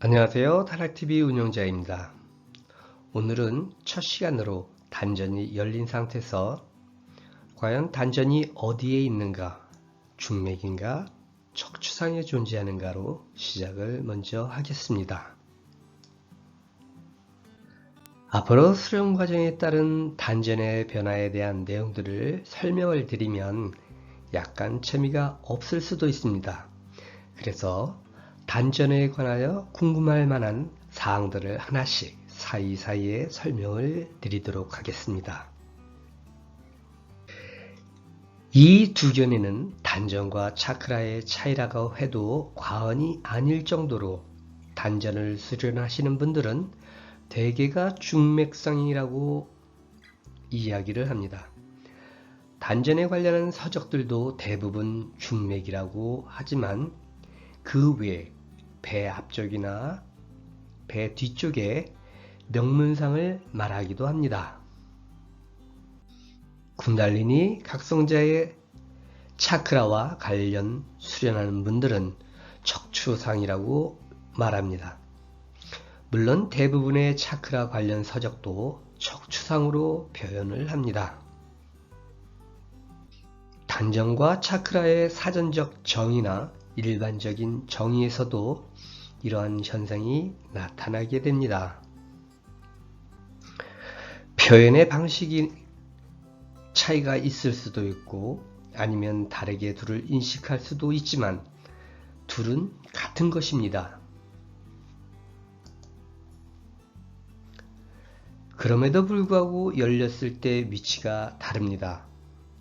안녕하세요. 타락TV 운영자입니다. 오늘은 첫 시간으로 단전이 열린 상태에서 과연 단전이 어디에 있는가, 중맥인가, 척추상에 존재하는가로 시작을 먼저 하겠습니다. 앞으로 수련 과정에 따른 단전의 변화에 대한 내용들을 설명을 드리면 약간 재미가 없을 수도 있습니다. 그래서 단전에 관하여 궁금할 만한 사항들을 하나씩 사이사이에 설명을 드리도록 하겠습니다. 이 두 견해는 단전과 차크라의 차이라고 해도 과언이 아닐 정도로 단전을 수련하시는 분들은 대개가 중맥상이라고 이야기를 합니다. 단전에 관련한 서적들도 대부분 중맥이라고 하지만 그 외에 배 앞쪽이나 배 뒤쪽에 명문상을 말하기도 합니다. 군달리니 각성자의 차크라와 관련 수련하는 분들은 척추상이라고 말합니다. 물론 대부분의 차크라 관련 서적도 척추상으로 표현을 합니다. 단전과 차크라의 사전적 정의나 일반적인 정의에서도 이러한 현상이 나타나게 됩니다. 표현의 방식이 차이가 있을 수도 있고 아니면 다르게 둘을 인식할 수도 있지만 둘은 같은 것입니다. 그럼에도 불구하고 열렸을 때 위치가 다릅니다.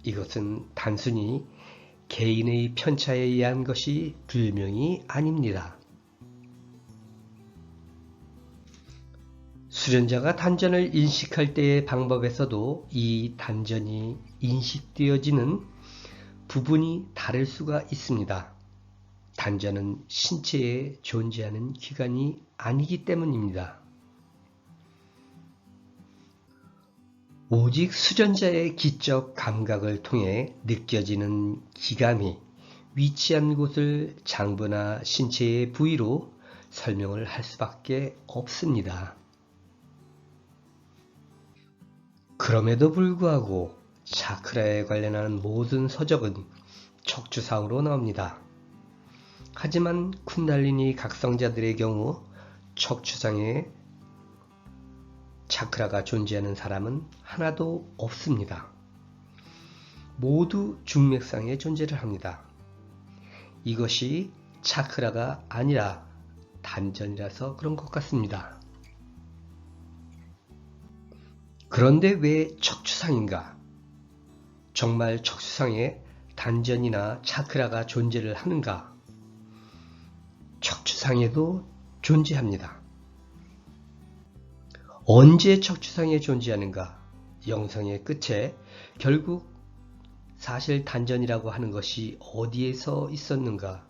이것은 단순히 개인의 편차에 의한 것이 불명이 아닙니다. 수련자가 단전을 인식할 때의 방법에서도 이 단전이 인식되어지는 부분이 다를 수가 있습니다. 단전은 신체에 존재하는 기관이 아니기 때문입니다. 오직 수련자의 기적 감각을 통해 느껴지는 기감이 위치한 곳을 장부나 신체의 부위로 설명을 할 수밖에 없습니다. 그럼에도 불구하고 차크라에 관련한 모든 서적은 척추상으로 나옵니다. 하지만 쿤달리니 각성자들의 경우 척추상에 차크라가 존재하는 사람은 하나도 없습니다. 모두 중맥상에 존재를 합니다. 이것이 차크라가 아니라 단전이라서 그런 것 같습니다. 그런데 왜 척추상인가? 정말 척추상에 단전이나 차크라가 존재를 하는가? 척추상에도 존재합니다. 언제 척추상에 존재하는가? 영상의 끝에 결국 사실 단전이라고 하는 것이 어디에서 있었는가?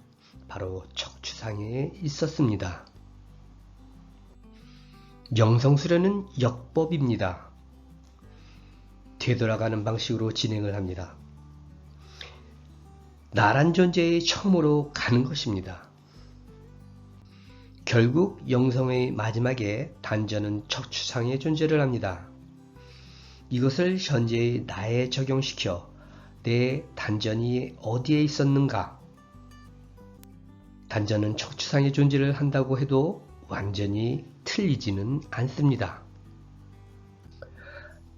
바로 척추상에 있었습니다. 영성수련은 역법입니다. 되돌아가는 방식으로 진행을 합니다. 나란 존재의 처음으로 가는 것입니다. 결국 영성의 마지막에 단전은 척추상에 존재를 합니다. 이것을 현재의 나에 적용시켜 내 단전이 어디에 있었는가? 단전은 척추상에 존재를 한다고 해도 완전히 틀리지는 않습니다.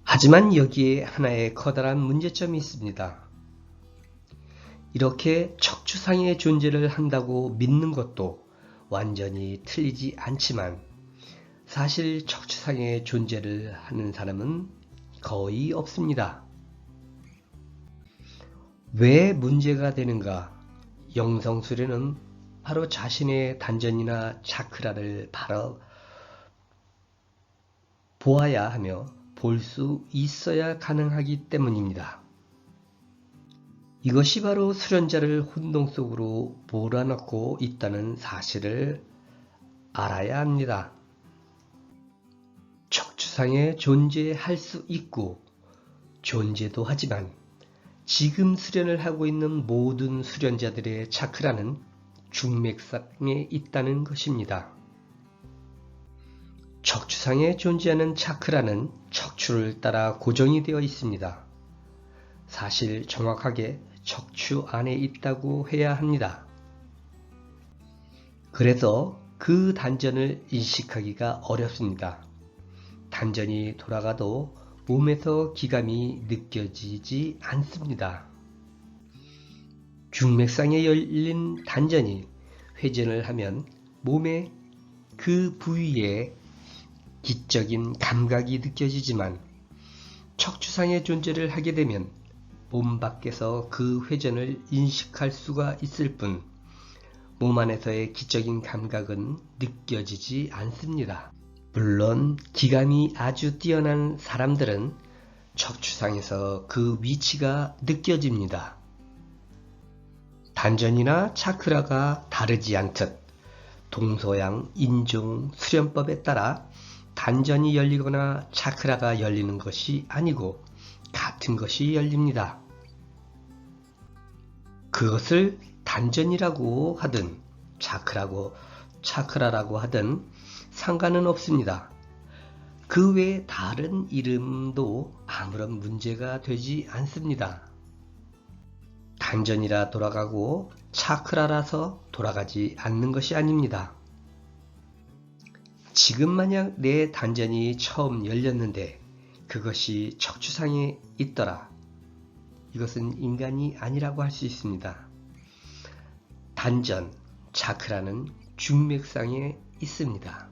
하지만 여기에 하나의 커다란 문제점이 있습니다. 이렇게 척추상의 존재를 한다고 믿는 것도 완전히 틀리지 않지만 사실 척추상의 존재를 하는 사람은 거의 없습니다. 왜 문제가 되는가? 영성수련은 바로 자신의 단전이나 차크라를 바로 보아야 하며 볼 수 있어야 가능하기 때문입니다. 이것이 바로 수련자를 혼동 속으로 몰아넣고 있다는 사실을 알아야 합니다. 척추상에 존재할 수 있고 존재도 하지만 지금 수련을 하고 있는 모든 수련자들의 차크라는 중맥상에 있다는 것입니다. 척추상에 존재하는 차크라는 척추를 따라 고정이 되어 있습니다. 사실 정확하게 척추 안에 있다고 해야 합니다. 그래서 그 단전을 인식하기가 어렵습니다. 단전이 돌아가도 몸에서 기감이 느껴지지 않습니다. 중맥상에 열린 단전이 회전을 하면 몸의 그 부위에 기적인 감각이 느껴지지만 척추상의 존재를 하게 되면 몸 밖에서 그 회전을 인식할 수가 있을 뿐 몸 안에서의 기적인 감각은 느껴지지 않습니다. 물론 기감이 아주 뛰어난 사람들은 척추상에서 그 위치가 느껴집니다. 단전이나 차크라가 다르지 않듯 동서양 인종 수련법에 따라 단전이 열리거나 차크라가 열리는 것이 아니고 같은 것이 열립니다. 그것을 단전이라고 하든 차크라라고 하든 상관은 없습니다. 그 외에 다른 이름도 아무런 문제가 되지 않습니다. 단전이라 돌아가고 차크라라서 돌아가지 않는 것이 아닙니다. 지금 만약 내 단전이 처음 열렸는데 그것이 척추상에 있더라. 이것은 인간이 아니라고 할 수 있습니다. 단전, 차크라는 중맥상에 있습니다.